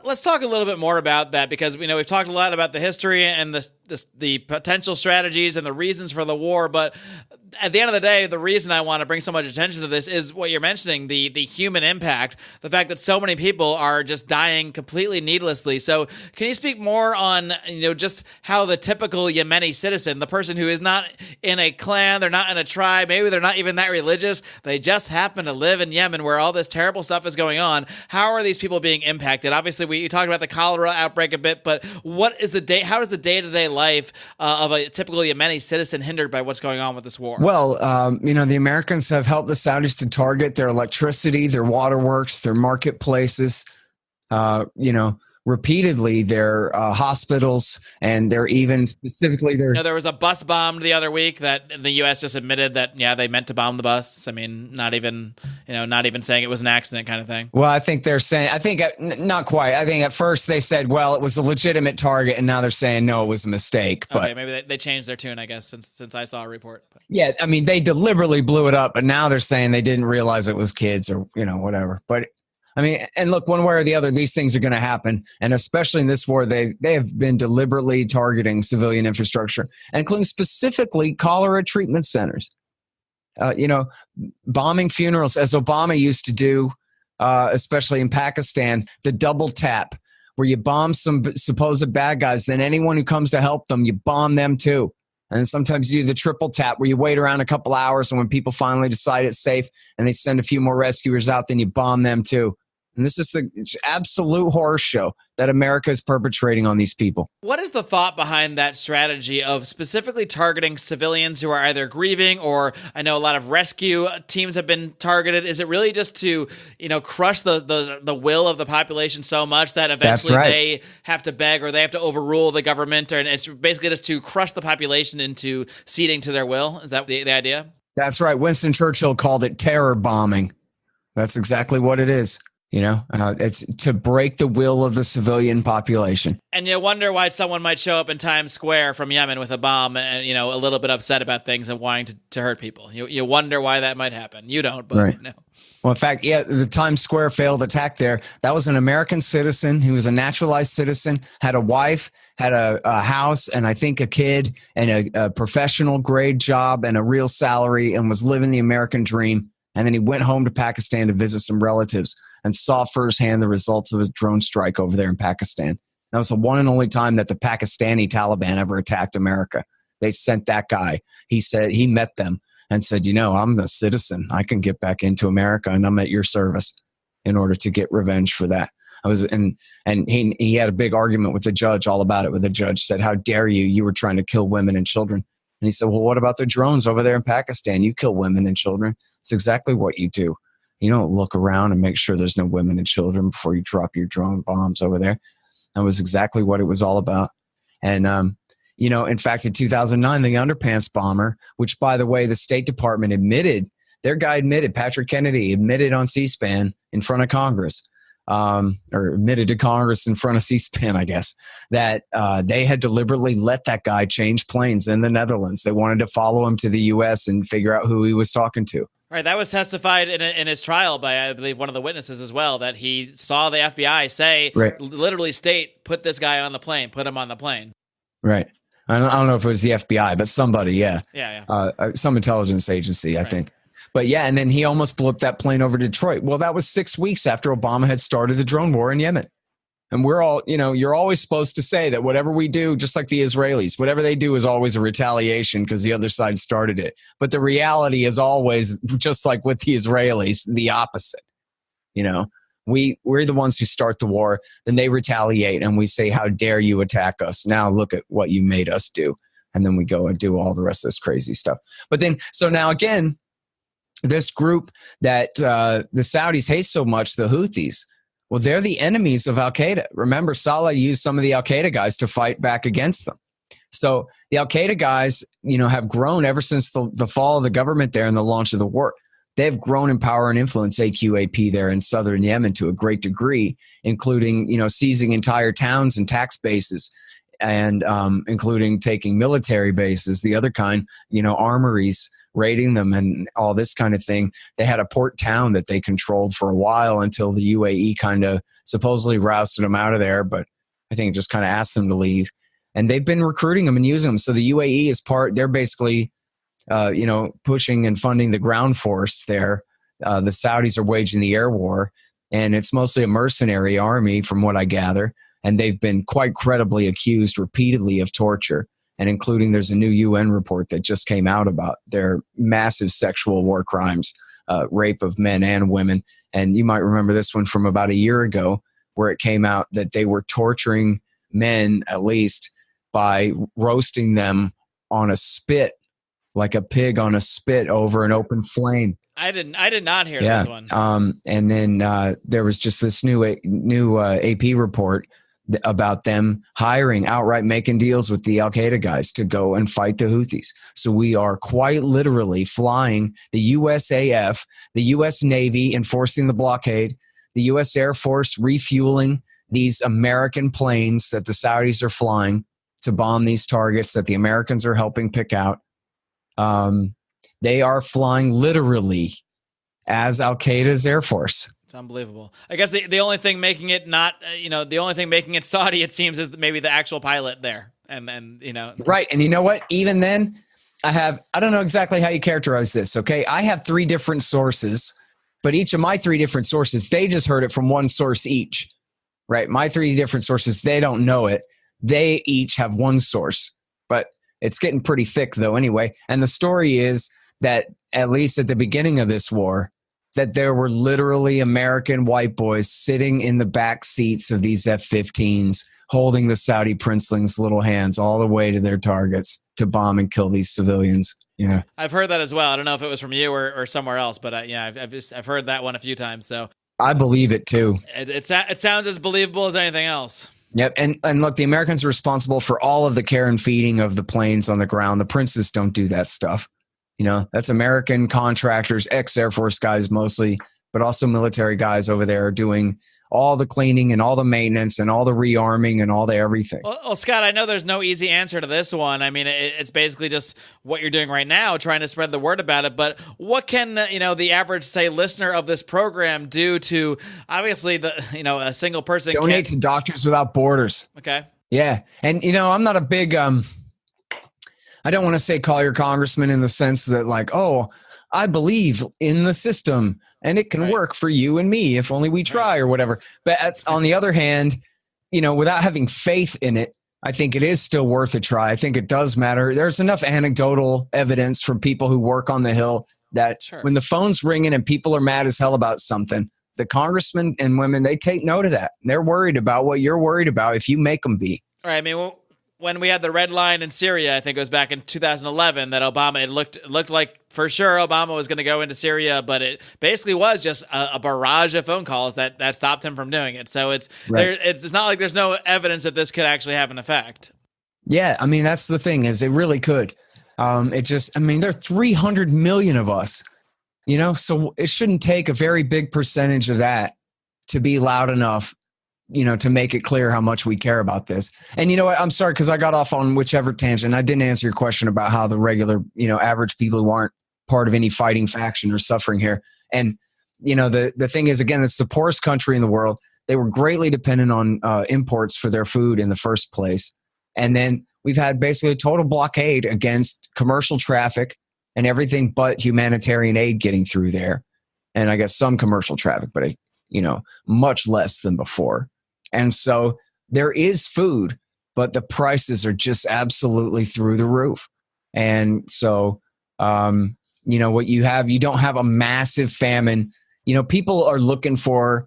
Speaker 1: Let's talk a little bit more about that because we've talked a lot about the history and the potential strategies and the reasons for the war, but at the end of the day, the reason I want to bring so much attention to this is what you're mentioning, the human impact, the fact that so many people are just dying completely needlessly. So can you speak more on, just how the typical Yemeni citizen, the person who is not in a clan, they're not in a tribe, maybe they're not even that religious, they just happen to live in Yemen where all this terrible stuff is going on. How are these people being impacted? Obviously, you talked about the cholera outbreak a bit, but how is the day-to-day life of a typical Yemeni citizen hindered by what's going on with this war?
Speaker 2: Well, the Americans have helped the Saudis to target their electricity, their waterworks, their marketplaces, repeatedly their hospitals, and they're even specifically their...
Speaker 1: there was a bus bombed the other week that the U.S. just admitted that, they meant to bomb the bus. I mean, not even saying it was an accident kind of thing.
Speaker 2: Well, I think they're saying, not quite. I think at first they said, well, it was a legitimate target, and now they're saying, no, it was a mistake. But
Speaker 1: okay, maybe they changed their tune, I guess, since I saw a report. But.
Speaker 2: Yeah, they deliberately blew it up, but now they're saying they didn't realize it was kids or, whatever. But I mean, and look, one way or the other, these things are going to happen. And especially in this war, they have been deliberately targeting civilian infrastructure, including specifically cholera treatment centers. Bombing funerals, as Obama used to do, especially in Pakistan, the double tap, where you bomb some supposed bad guys, then anyone who comes to help them, you bomb them too. And sometimes you do the triple tap, where you wait around a couple hours, and when people finally decide it's safe and they send a few more rescuers out, then you bomb them too. And this is the absolute horror show that America is perpetrating on these people.
Speaker 1: What is the thought behind that strategy of specifically targeting civilians who are either grieving, or I know a lot of rescue teams have been targeted? Is it really just to, crush the will of the population so much that eventually they have to beg or they have to overrule the government, and it's basically just to crush the population into ceding to their will? Is that the idea?
Speaker 2: That's right. Winston Churchill called it terror bombing. That's exactly what it is. It's to break the will of the civilian population.
Speaker 1: And you wonder why someone might show up in Times Square from Yemen with a bomb and, a little bit upset about things and wanting to hurt people. You wonder why that might happen. You don't, but
Speaker 2: right.
Speaker 1: No.
Speaker 2: Well, in fact, the Times Square failed attack there. That was an American citizen who was a naturalized citizen, had a wife, had a house, and I think a kid, and a professional grade job and a real salary, and was living the American dream. And then he went home to Pakistan to visit some relatives and saw firsthand the results of his drone strike over there in Pakistan. That was the one and only time that the Pakistani Taliban ever attacked America. They sent that guy. He said he met them and said, I'm a citizen. I can get back into America, and I'm at your service in order to get revenge for that. And he had a big argument with the judge all about it, where the judge said, how dare you? You were trying to kill women and children. And he said, well, what about the drones over there in Pakistan? You kill women and children. It's exactly what you do. You don't look around and make sure there's no women and children before you drop your drone bombs over there. That was exactly what it was all about. And, in fact, in 2009, the Underpants bomber, which, by the way, the State Department Patrick Kennedy admitted on C-SPAN in front of Congress, or admitted to Congress in front of C-SPAN, I guess, that they had deliberately let that guy change planes in the Netherlands. They wanted to follow him to the U.S. and figure out who he was talking to.
Speaker 1: Right, that was testified in his trial by, I believe, one of the witnesses as well, that he saw the FBI say, literally state, put this guy on the plane, put him on the plane.
Speaker 2: Right. I don't know if it was the FBI, but somebody, yeah.
Speaker 1: Yeah.
Speaker 2: Some intelligence agency, I think. But yeah, and then he almost blew up that plane over Detroit. Well, that was 6 weeks after Obama had started the drone war in Yemen. And we're all, you're always supposed to say that whatever we do, just like the Israelis, whatever they do is always a retaliation because the other side started it. But the reality is always, just like with the Israelis, the opposite. We're the ones who start the war, then they retaliate, and we say, how dare you attack us? Now look at what you made us do. And then we go and do all the rest of this crazy stuff. But then, so now again, this group that the Saudis hate so much, the Houthis, well, they're the enemies of Al-Qaeda. Remember, Saleh used some of the Al-Qaeda guys to fight back against them. So the Al-Qaeda guys, have grown ever since the fall of the government there and the launch of the war. They've grown in power and influence, AQAP there in southern Yemen to a great degree, including, seizing entire towns and tax bases, and including taking military bases, the other kind, armories, raiding them and all this kind of thing. They had a port town that they controlled for a while until the UAE kind of supposedly rousted them out of there, but I think just kind of asked them to leave. And they've been recruiting them and using them. So the UAE is they're basically, pushing and funding the ground force there. The Saudis are waging the air war, and it's mostly a mercenary army from what I gather. And they've been quite credibly accused repeatedly of torture. And including there's a new UN report that just came out about their massive sexual war crimes, rape of men and women. And you might remember this one from about a year ago, where it came out that they were torturing men, at least, by roasting them on a spit, like a pig on a spit over an open flame.
Speaker 1: I did not hear this one.
Speaker 2: And then there was just this new AP report about them outright making deals with the Al-Qaeda guys to go and fight the Houthis. So we are quite literally flying the USAF, the U.S. Navy enforcing the blockade, the U.S. Air Force refueling these American planes that the Saudis are flying to bomb these targets that the Americans are helping pick out. They are flying literally as Al-Qaeda's Air Force.
Speaker 1: It's unbelievable. I guess the only thing making it not, the only thing making it Saudi, it seems, is maybe the actual pilot there. And then,
Speaker 2: Right. And you know what? Even then, I don't know exactly how you characterize this, okay? I have 3 different sources, but each of my 3 different sources, they just heard it from one source each, right? My 3 different sources, they don't know it. They each have one source, but it's getting pretty thick though anyway. And the story is that at least at the beginning of this war, that there were literally American white boys sitting in the back seats of these F-15s, holding the Saudi princelings' little hands all the way to their targets to bomb and kill these civilians. Yeah,
Speaker 1: I've heard that as well. I don't know if it was from you or somewhere else, but I've heard that one a few times. So
Speaker 2: I believe it too.
Speaker 1: It sounds as believable as anything else.
Speaker 2: Yep, and look, the Americans are responsible for all of the care and feeding of the planes on the ground. The princes don't do that stuff. That's American contractors, ex-Air Force guys mostly, but also military guys over there are doing all the cleaning and all the maintenance and all the rearming and all the everything.
Speaker 1: Well, Scott, I know there's no easy answer to this one. I mean, it's basically just what you're doing right now, trying to spread the word about it. But what can, the average, say, listener of this program do to, obviously, a single person
Speaker 2: donate to Doctors Without Borders.
Speaker 1: Okay.
Speaker 2: Yeah. And, I'm not a big, I don't want to say call your congressman in the sense that like, oh, I believe in the system and it can work for you and me if only we try or whatever. But on the other hand, without having faith in it, I think it is still worth a try. I think it does matter. There's enough anecdotal evidence from people who work on the Hill that when the phone's ringing and people are mad as hell about something, the congressmen and women, they take note of that. They're worried about what you're worried about if you make them be.
Speaker 1: All right. I mean, when we had the red line in Syria, I think it was back in 2011, that Obama, it looked like for sure Obama was going to go into Syria, but it basically was just a barrage of phone calls that stopped him from doing it. So it's not like there's no evidence that this could actually have an effect.
Speaker 2: Yeah, I mean, that's the thing, is it really could. There are 300 million of us, so it shouldn't take a very big percentage of that to be loud enough to make it clear how much we care about this. And you know what? I'm sorry, because I got off on whichever tangent. I didn't answer your question about how the regular, average people who aren't part of any fighting faction are suffering here. And, the thing is, again, it's the poorest country in the world. They were greatly dependent on imports for their food in the first place. And then we've had basically a total blockade against commercial traffic and everything but humanitarian aid getting through there. And I guess some commercial traffic, but, much less than before. And so there is food, but the prices are just absolutely through the roof. And so, what you don't have a massive famine. People are looking for,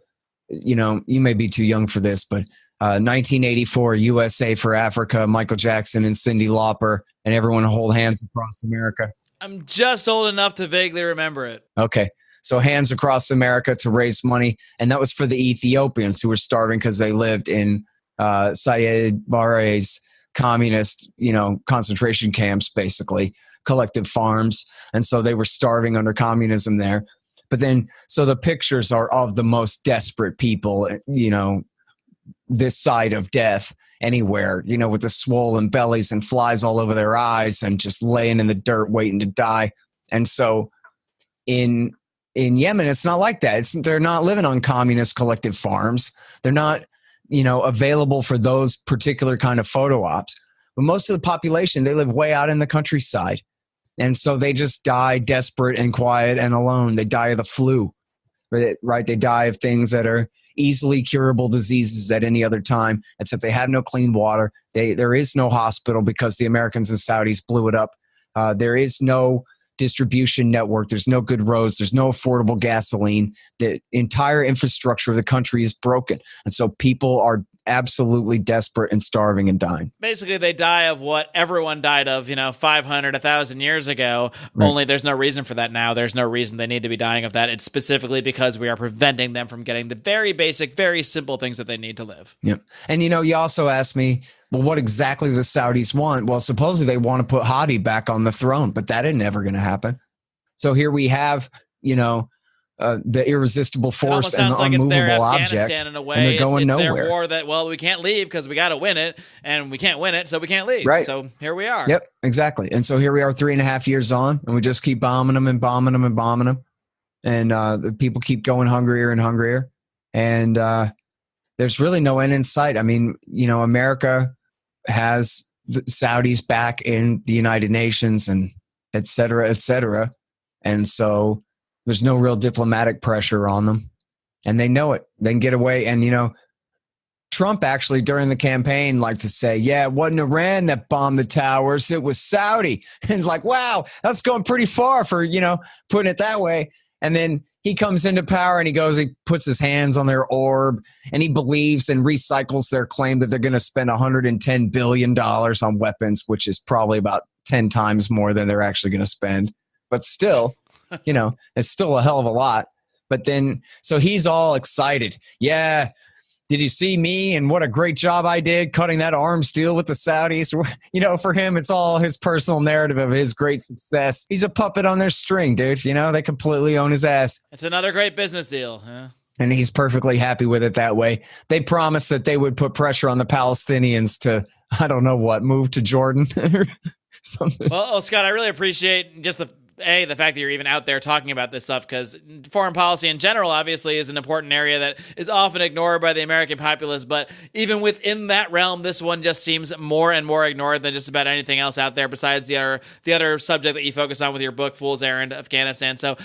Speaker 2: you may be too young for this, but 1984, USA for Africa, Michael Jackson and Cyndi Lauper, and everyone hold hands across America.
Speaker 1: I'm just old enough to vaguely remember it.
Speaker 2: Okay. So Hands Across America to raise money. And that was for the Ethiopians who were starving because they lived in Syed Barre's communist, concentration camps, basically, collective farms. And so they were starving under communism there. But then, so the pictures are of the most desperate people, this side of death anywhere, with the swollen bellies and flies all over their eyes and just laying in the dirt waiting to die. And so in Yemen, it's not like that. They're not living on communist collective farms. They're not, available for those particular kind of photo ops. But most of the population, they live way out in the countryside. And so they just die desperate and quiet and alone. They die of the flu, right? They die of things that are easily curable diseases at any other time, except they have no clean water. There is no hospital because the Americans and Saudis blew it up. There is no distribution network. There's no good roads. There's no affordable gasoline. The entire infrastructure of the country is broken. And so people are absolutely desperate and starving and dying.
Speaker 1: Basically, they die of what everyone died of, 500, 1,000 years ago. Right. Only there's no reason for that now. There's no reason they need to be dying of that. It's specifically because we are preventing them from getting the very basic, very simple things that they need to live.
Speaker 2: Yep. And, you also asked me, well, what exactly the Saudis want? Well, supposedly they want to put Hadi back on the throne, but that ain't never going to happen. So here we have, the irresistible force and the unmovable object,
Speaker 1: in a way.
Speaker 2: And they're going nowhere.
Speaker 1: Their war that, we can't leave because we got to win it, and we can't win it, so we can't leave.
Speaker 2: Right.
Speaker 1: So here we are.
Speaker 2: Yep, exactly. And so here we are 3.5 years on, and we just keep bombing them and bombing them and bombing them. and the people keep going hungrier and hungrier. And there's really no end in sight. I mean, America has the Saudis back in the United Nations and et cetera, et cetera. And so there's no real diplomatic pressure on them. And they know it. They can get away. And, Trump actually during the campaign liked to say, yeah, it wasn't Iran that bombed the towers. It was Saudi. And like, wow, that's going pretty far for, putting it that way. And then he comes into power and he puts his hands on their orb and he believes and recycles their claim that they're going to spend $110 billion on weapons, which is probably about 10 times more than they're actually going to spend. But still, it's still a hell of a lot. But then, so he's all excited. Yeah. Did you see me and what a great job I did cutting that arms deal with the Saudis? For him, it's all his personal narrative of his great success. He's a puppet on their string, dude. They completely own his ass.
Speaker 1: It's another great business deal. Yeah.
Speaker 2: And he's perfectly happy with it that way. They promised that they would put pressure on the Palestinians to, I don't know what, move to Jordan or something.
Speaker 1: Well, Scott, I really appreciate just the fact that you're even out there talking about this stuff, because foreign policy in general obviously is an important area that is often ignored by the American populace. But even within that realm, this one just seems more and more ignored than just about anything else out there besides the other subject that you focus on with your book, Fool's Errand, Afghanistan. So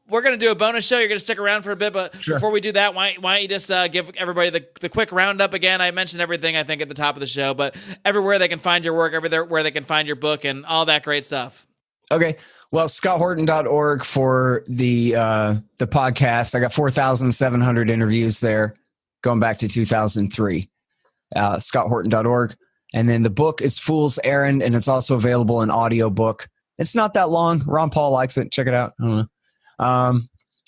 Speaker 1: we're going to do a bonus show. You're going to stick around for a bit, but sure. Before we do that, why don't you just give everybody the quick roundup again? I mentioned everything, I think, at the top of the show, but everywhere they can find your work, everywhere they can find your book, and all that great stuff.
Speaker 2: Okay. Well, scotthorton.org for the podcast. I got 4,700 interviews there going back to 2003. scotthorton.org. And then the book is Fool's Errand, and it's also available in audiobook. It's not that long. Ron Paul likes it. Check it out. I don't know.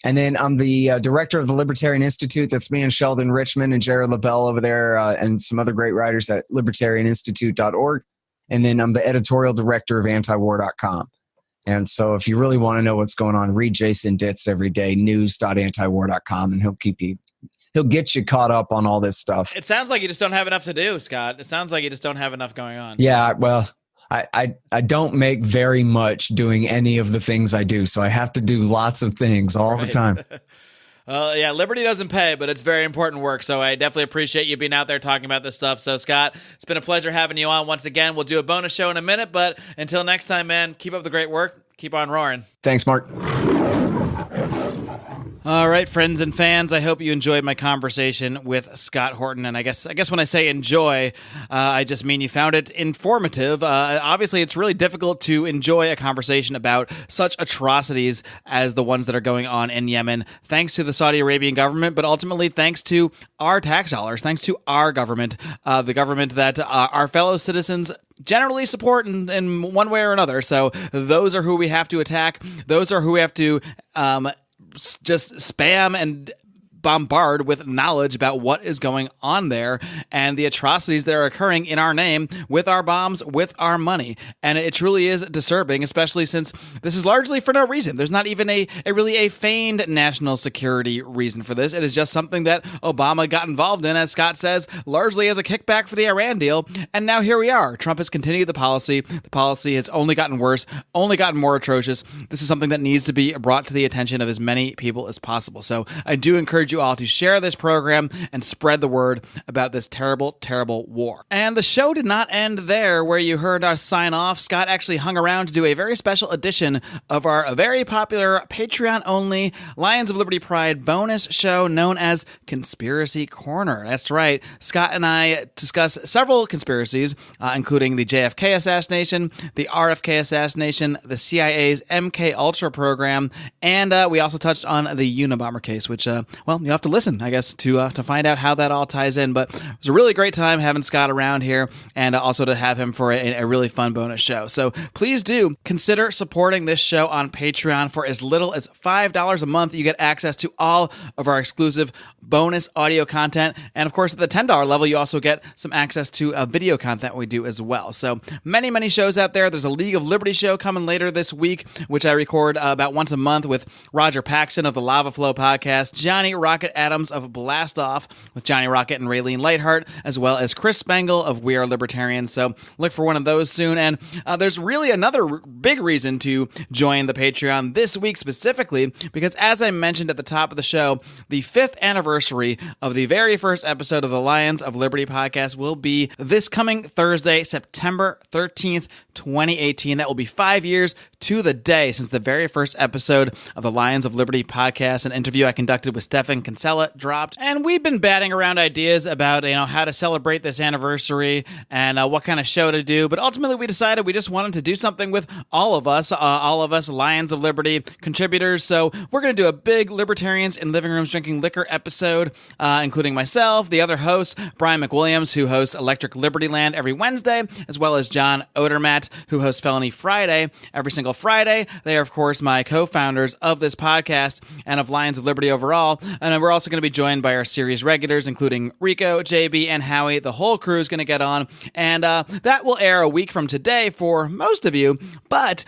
Speaker 2: And then I'm the director of the Libertarian Institute. That's me and Sheldon Richmond and Jared LaBelle over there, and some other great writers at libertarianinstitute.org. And then I'm the editorial director of antiwar.com. And so if you really want to know what's going on, read Jason Ditz every day, news.antiwar.com, and he'll get you caught up on all this stuff.
Speaker 1: It sounds like you just don't have enough to do, Scott. It sounds like you just don't have enough going on.
Speaker 2: Yeah, well, I don't make very much doing any of the things I do, so I have to do lots of things all the time.
Speaker 1: Yeah, Liberty doesn't pay, but it's very important work. So I definitely appreciate you being out there talking about this stuff. So, Scott, it's been a pleasure having you on once again. We'll do a bonus show in a minute, but until next time, man, keep up the great work. Keep on roaring.
Speaker 2: Thanks, Mark.
Speaker 1: All right, friends and fans, I hope you enjoyed my conversation with Scott Horton. And I guess when I say enjoy, I just mean you found it informative. Obviously, it's really difficult to enjoy a conversation about such atrocities as the ones that are going on in Yemen, thanks to the Saudi Arabian government, but ultimately thanks to our tax dollars, thanks to our government, the government that our fellow citizens generally support in one way or another. So those are who we have to attack. Those are who we have to just spam and bombard with knowledge about what is going on there and the atrocities that are occurring in our name with our bombs, with our money. And it truly is disturbing, especially since this is largely for no reason. There's not even a feigned national security reason for this. It is just something that Obama got involved in, as Scott says, largely as a kickback for the Iran deal. And now here we are. Trump has continued the policy. The policy has only gotten worse, only gotten more atrocious. This is something that needs to be brought to the attention of as many people as possible. So I do encourage you all to share this program and spread the word about this terrible, terrible war. And the show did not end there where you heard us sign off. Scott actually hung around to do a very special edition of our very popular Patreon-only Lions of Liberty Pride bonus show known as Conspiracy Corner. That's right. Scott and I discuss several conspiracies, including the JFK assassination, the RFK assassination, the CIA's MK Ultra program, and we also touched on the Unabomber case, which, you have to listen, I guess, to find out how that all ties in. But it was a really great time having Scott around here, and also to have him for a really fun bonus show. So please do consider supporting this show on Patreon for as little as $5 a month. You get access to all of our exclusive bonus audio content. And of course, at the $10 level, you also get some access to video content we do as well. So many, many shows out there. There's a League of Liberty show coming later this week, which I record about once a month with Roger Paxton of the Lava Flow podcast, Johnny Rocket Adams of Blast Off with Johnny Rocket and Raylene Lightheart, as well as Chris Spangle of We Are Libertarians. So look for one of those soon. And there's really another big reason to join the Patreon this week specifically, because as I mentioned at the top of the show, the 5th anniversary of the very first episode of the Lions of Liberty podcast will be this coming Thursday, September 13th, 2018. That will be 5 years to the day since the very first episode of the Lions of Liberty podcast, an interview I conducted with Stefan Kinsella, dropped. And we've been batting around ideas about, how to celebrate this anniversary and what kind of show to do. But ultimately, we decided we just wanted to do something with all of us Lions of Liberty contributors. So we're going to do a big Libertarians in Living Rooms Drinking Liquor episode, including myself, the other hosts, Brian McWilliams, who hosts Electric Liberty Land every Wednesday, as well as John Odermatt, who hosts Felony Friday every single Friday. They are, of course, my co-founders of this podcast and of Lions of Liberty overall. And we're also going to be joined by our series regulars, including Rico, JB, and Howie. The whole crew is going to get on. And that will air a week from today for most of you. But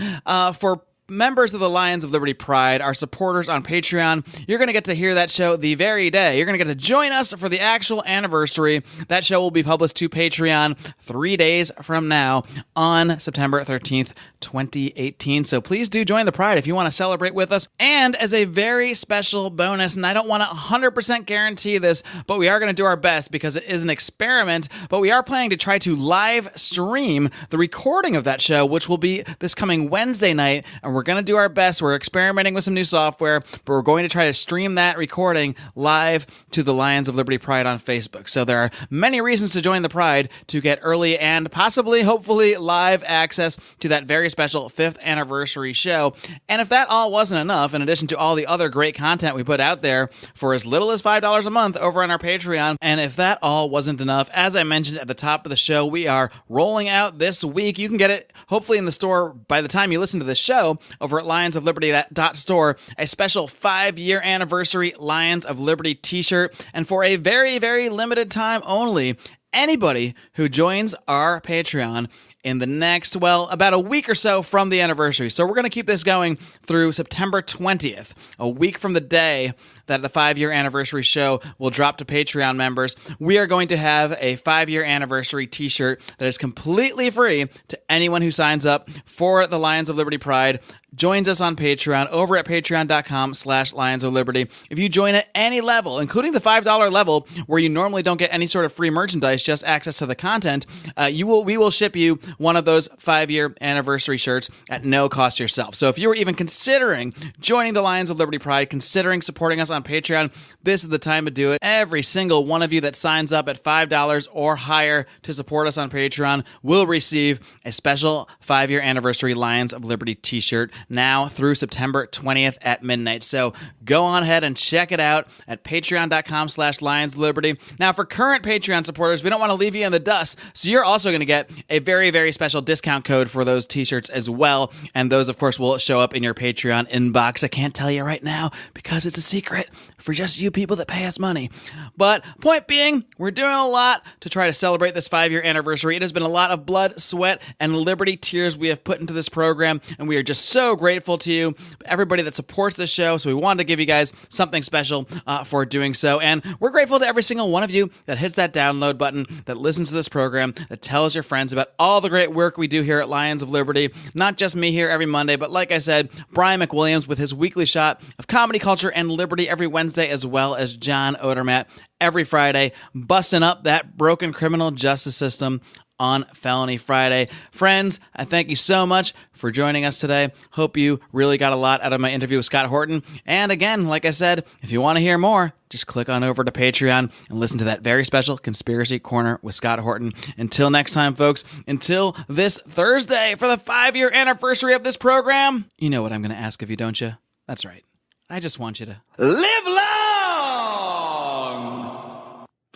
Speaker 1: for members of the Lions of Liberty Pride, our supporters on Patreon, you're going to get to hear that show the very day. You're going to get to join us for the actual anniversary. That show will be published to Patreon 3 days from now on September 13th, 2018. So please do join the Pride if you want to celebrate with us. And as a very special bonus, and I don't want to 100% guarantee this, but we are going to do our best because it is an experiment, but we are planning to try to live stream the recording of that show, which will be this coming Wednesday night, and we're going to do our best. We're experimenting with some new software, but we're going to try to stream that recording live to the Lions of Liberty Pride on Facebook. So there are many reasons to join the Pride to get early and possibly, hopefully, live access to that very special 5th anniversary show. And if that all wasn't enough, in addition to all the other great content we put out there for as little as $5 a month over on our Patreon, and if that all wasn't enough, as I mentioned at the top of the show, we are rolling out this week. You can get it hopefully in the store by the time you listen to this show over at lionsofliberty.store, a special 5-year anniversary Lions of Liberty t-shirt. And for a very, very limited time only, anybody who joins our Patreon in the next, about a week or so from the anniversary. So we're going to keep this going through September 20th, a week from the day that the 5-year anniversary show will drop to Patreon members. We are going to have a 5-year anniversary t-shirt that is completely free to anyone who signs up for the Lions of Liberty Pride, joins us on Patreon over at patreon.com/Lions of Liberty. If you join at any level, including the $5 level where you normally don't get any sort of free merchandise, just access to the content, we will ship you one of those 5-year anniversary shirts at no cost yourself. So if you were even considering joining the Lions of Liberty Pride, considering supporting us on Patreon, this is the time to do it. Every single one of you that signs up at $5 or higher to support us on Patreon will receive a special 5-year anniversary Lions of Liberty t-shirt now through September 20th at midnight. So go on ahead and check it out at patreon.com/Lions of Liberty. Now, for current Patreon supporters, we don't want to leave you in the dust, so you're also going to get a very, very special discount code for those t-shirts as well. And those, of course, will show up in your Patreon inbox. I can't tell you right now because it's a secret for just you people that pay us money. But point being, we're doing a lot to try to celebrate this 5-year anniversary. It has been a lot of blood, sweat, and Liberty tears we have put into this program, and we are just so grateful to you, everybody that supports the show. So we wanted to give you guys something special for doing so. And we're grateful to every single one of you that hits that download button, that listens to this program, that tells your friends about all the great work we do here at Lions of Liberty. Not just me here every Monday, but like I said, Brian McWilliams with his weekly shot of comedy, culture, and liberty every Wednesday, as well as John Odermatt every Friday, busting up that broken criminal justice system on Felony Friday. Friends, I thank you so much for joining us today. Hope you really got a lot out of my interview with Scott Horton. And again, like I said, if you want to hear more, just click on over to Patreon and listen to that very special Conspiracy Corner with Scott Horton. Until next time, folks, until this Thursday for the 5-year anniversary of this program, you know what I'm going to ask of you, don't you? That's right. I just want you to live long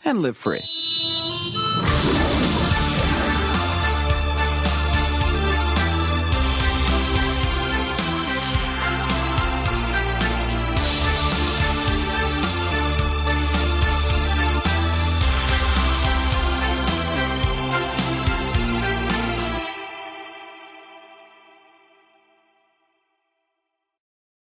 Speaker 1: and live free.